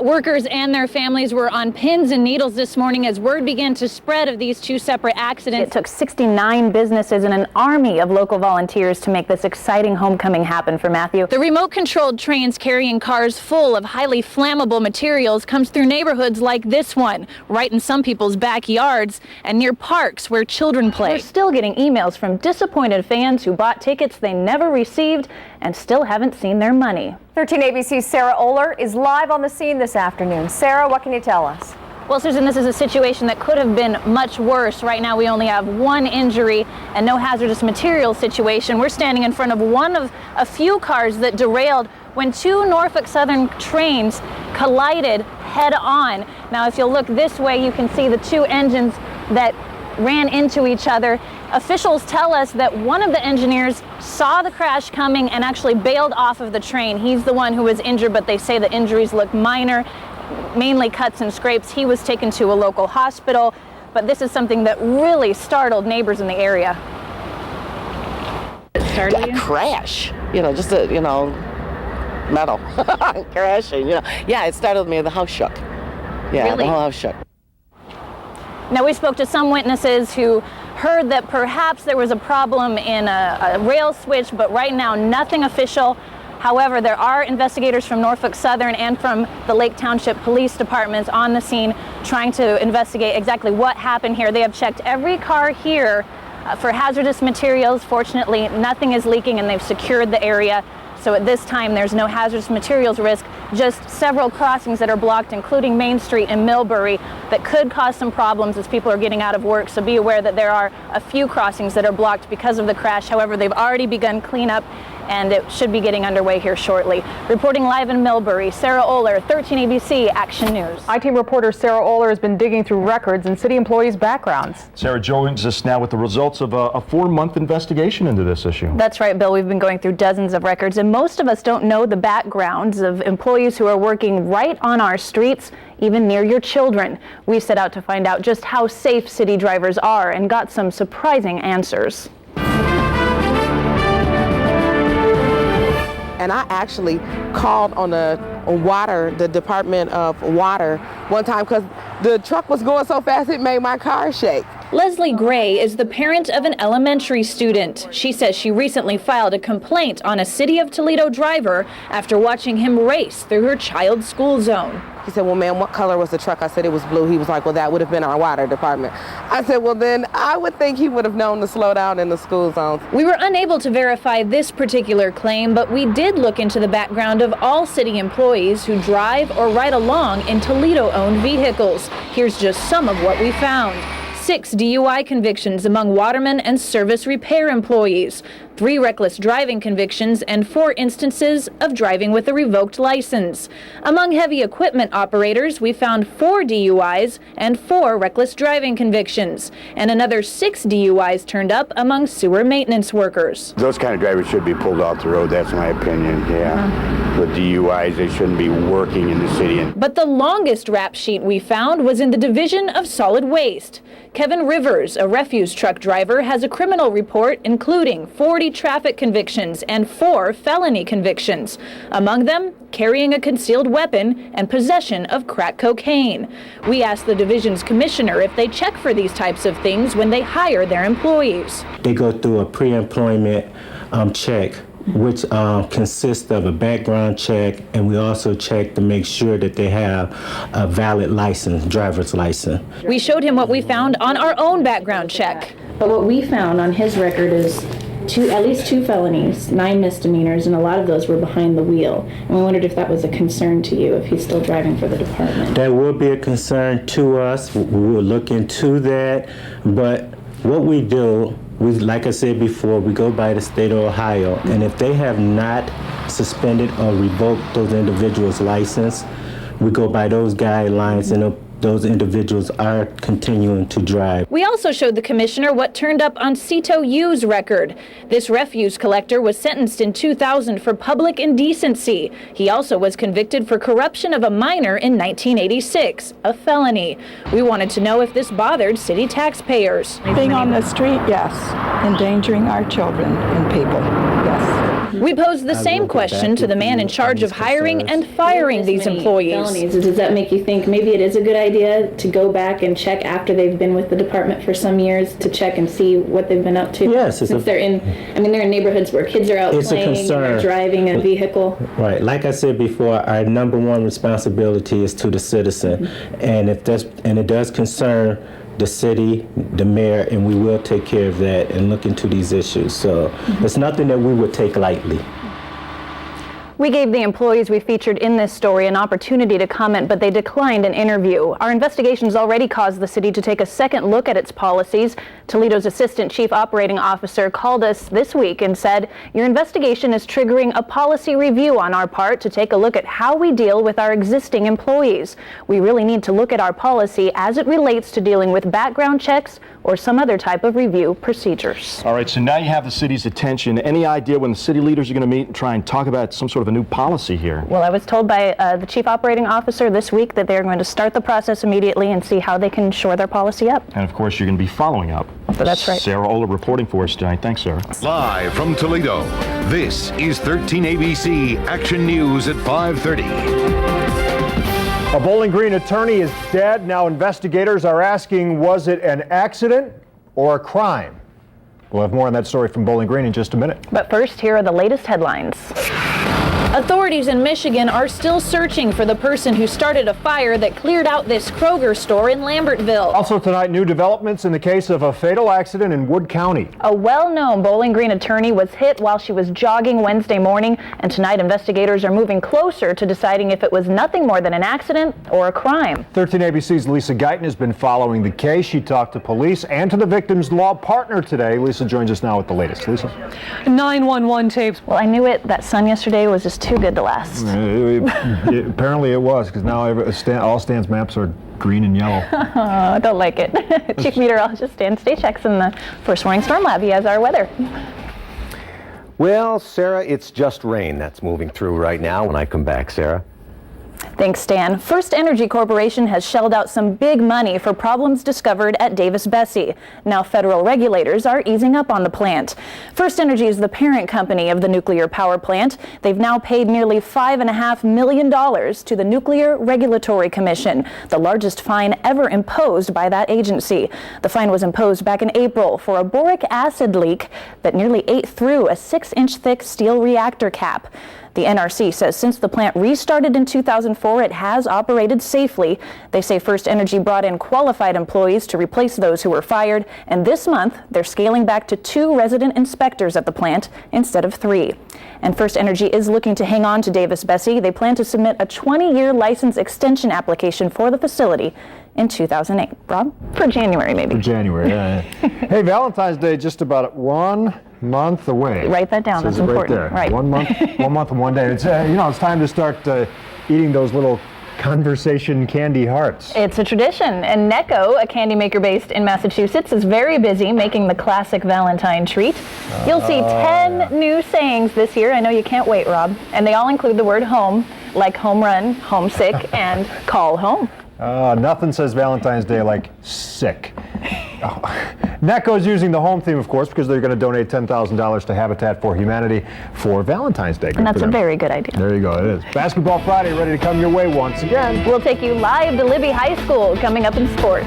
Workers and their families were on pins and needles this morning as word began to spread of these two separate accidents. It took 69 businesses and an army of local volunteers to make this exciting homecoming happen for Matthew. The remote-controlled trains carrying cars full of highly flammable materials comes through neighborhoods like this one, right in some people's backyards and near parks where children play. We're still getting emails from disappointed fans who bought tickets they never received and still haven't seen their money. 13 ABC's Sarah Oler is live on the scene this afternoon. Sarah, what can you tell us? Well, Susan, this is a situation that could have been much worse. Right now, we only have one injury and no hazardous materials situation. We're standing in front of one of a few cars that derailed when two Norfolk Southern trains collided head on. Now, if you'll look this way, you can see the two engines that ran into each other. Officials tell us that one of the engineers saw the crash coming and actually bailed off of the train. He's the one who was injured, but they say the injuries look minor, mainly cuts and scrapes. He was taken to a local hospital, but this is something that really startled neighbors in the area. A crash, just a, metal crashing, Yeah, it startled me. The house shook. Yeah, really? The whole house shook. Now, we spoke to some witnesses who heard that perhaps there was a problem in a rail switch, but right now nothing official. However, there are investigators from Norfolk Southern and from the Lake Township Police Departments on the scene trying to investigate exactly what happened here. They have checked every car here for hazardous materials. Fortunately, nothing is leaking and they've secured the area. So at this time, there's no hazardous materials risk, just several crossings that are blocked, including Main Street in Millbury, that could cause some problems as people are getting out of work. So be aware that there are a few crossings that are blocked because of the crash. However, they've already begun cleanup and it should be getting underway here shortly. Reporting live in Millbury, Sarah Oler, 13 ABC Action News. IT reporter Sarah Oler has been digging through records and city employees' backgrounds. Sarah joins us now with the results of a 4-month investigation into this issue. That's right, Bill. We've been going through dozens of records, and most of us don't know the backgrounds of employees who are working right on our streets, even near your children. We set out to find out just how safe city drivers are and got some surprising answers. And I actually called on the Department of Water one time because the truck was going so fast it made my car shake. Leslie Gray is the parent of an elementary student. She says she recently filed a complaint on a City of Toledo driver after watching him race through her child's school zone. He said, well, ma'am, what color was the truck? I said it was blue. He was like, well, that would have been our water department. I said, well, then I would think he would have known to slow down in the school zones. We were unable to verify this particular claim, but we did look into the background of all city employees who drive or ride along in Toledo-owned vehicles. Here's just some of what we found. 6 DUI convictions among watermen and service repair employees, 3 reckless driving convictions, and 4 instances of driving with a revoked license. Among heavy equipment operators, we found 4 DUIs and 4 reckless driving convictions, and another 6 DUIs turned up among sewer maintenance workers. Those kind of drivers should be pulled off the road, that's my opinion, yeah. With DUIs, they shouldn't be working in the city. But the longest rap sheet we found was in the Division of Solid Waste. Kevin Rivers, a refuse truck driver, has a criminal report including 40 traffic convictions and 4 felony convictions. Among them, carrying a concealed weapon and possession of crack cocaine. We asked the division's commissioner if they check for these types of things when they hire their employees. They go through a pre-employment check, which consists of a background check, and we also check to make sure that they have a valid license, driver's license. We showed him what we found on our own background check. But what we found on his record is at least 2 felonies, 9 misdemeanors, and a lot of those were behind the wheel. And we wondered if that was a concern to you, if he's still driving for the department. That will be a concern to us. We will look into that. But what we do, like I said before, we go by the state of Ohio, and if they have not suspended or revoked those individuals' license, we go by those guidelines, and those individuals are continuing to drive. We also showed the commissioner what turned up on Cito U's record. This refuse collector was sentenced in 2000 for public indecency. He also was convicted for corruption of a minor in 1986, a felony. We wanted to know if this bothered city taxpayers. Being on the street, yes. Endangering our children and people, yes. We posed the same question to the man in charge of hiring and firing these employees. Does that make you think maybe it is a good idea to go back and check after they've been with the department for some years to check and see what they've been up to? Yes, since they're in neighborhoods where kids are out It's a playing, concern. they're driving a vehicle. Right. Like I said before, our number one responsibility is to the citizen, and it does concern the city, the mayor, and we will take care of that and look into these issues. So it's nothing that we would take lightly. We gave the employees we featured in this story an opportunity to comment, but they declined an interview. Our investigations already caused the city to take a second look at its policies. Toledo's Assistant Chief Operating Officer called us this week and said, "Your investigation is triggering a policy review on our part to take a look at how we deal with our existing employees. We really need to look at our policy as it relates to dealing with background checks or some other type of review procedures." All right, so now you have the city's attention. Any idea when the city leaders are going to meet and try and talk about some sort of a new policy here? Well, I was told by the Chief Operating Officer this week that they're going to start the process immediately and see how they can shore their policy up. And of course, you're going to be following up. That's right. Sarah Oler reporting for us tonight. Thanks, Sarah. Live from Toledo, this is 13 ABC Action News at 5:30. A Bowling Green attorney is dead. Now investigators are asking, was it an accident or a crime? We'll have more on that story from Bowling Green in just a minute. But first, here are the latest headlines. Authorities in Michigan are still searching for the person who started a fire that cleared out this Kroger store in Lambertville. Also tonight, new developments in the case of a fatal accident in Wood County. A well-known Bowling Green attorney was hit while she was jogging Wednesday morning, and tonight investigators are moving closer to deciding if it was nothing more than an accident or a crime. 13 ABC's Lisa Guyton has been following the case. She talked to police and to the victim's law partner today. Lisa joins us now with the latest. Lisa? 911 tapes. Well, I knew it. That sun yesterday was just too good to last. Apparently it was, because now all Stan's maps are green and yellow. Oh, I don't like it. Chief Meteorologist Stan Stachek's in the First Warning Storm Lab. He has our weather. Well, Sarah, it's just rain that's moving through right now. When I come back, Sarah. Thanks, Stan. First Energy Corporation has shelled out some big money for problems discovered at Davis-Besse. Now federal regulators are easing up on the plant. First Energy is the parent company of the nuclear power plant. They've now paid nearly $5.5 million to the Nuclear Regulatory Commission, the largest fine ever imposed by that agency. The fine was imposed back in April for a boric acid leak that nearly ate through a 6-inch thick steel reactor cap. The NRC says since the plant restarted in 2004, it has operated safely. They say First Energy brought in qualified employees to replace those who were fired, and this month they're scaling back to 2 resident inspectors at the plant instead of 3. And First Energy is looking to hang on to Davis-Besse. They plan to submit a 20-year license extension application for the facility in 2008. Rob? For January, maybe. For January, yeah. Hey, Valentine's Day just about 1 month away. Write that down. That's important. Right. 1 month, 1 month and 1 day. It's it's time to start eating those little conversation candy hearts. It's a tradition, and Necco, a candy maker based in Massachusetts, is very busy making the classic Valentine treat. You'll see 10 new sayings this year. I know you can't wait, Rob. And they all include the word home, like home run, homesick, and call home. Nothing says Valentine's Day like sick. Oh. Necco's using the home theme, of course, because they're going to donate $10,000 to Habitat for Humanity for Valentine's Day. And that's a very good idea. There you go, it is. Basketball Friday ready to come your way once again. We'll take you live to Libby High School coming up in sports.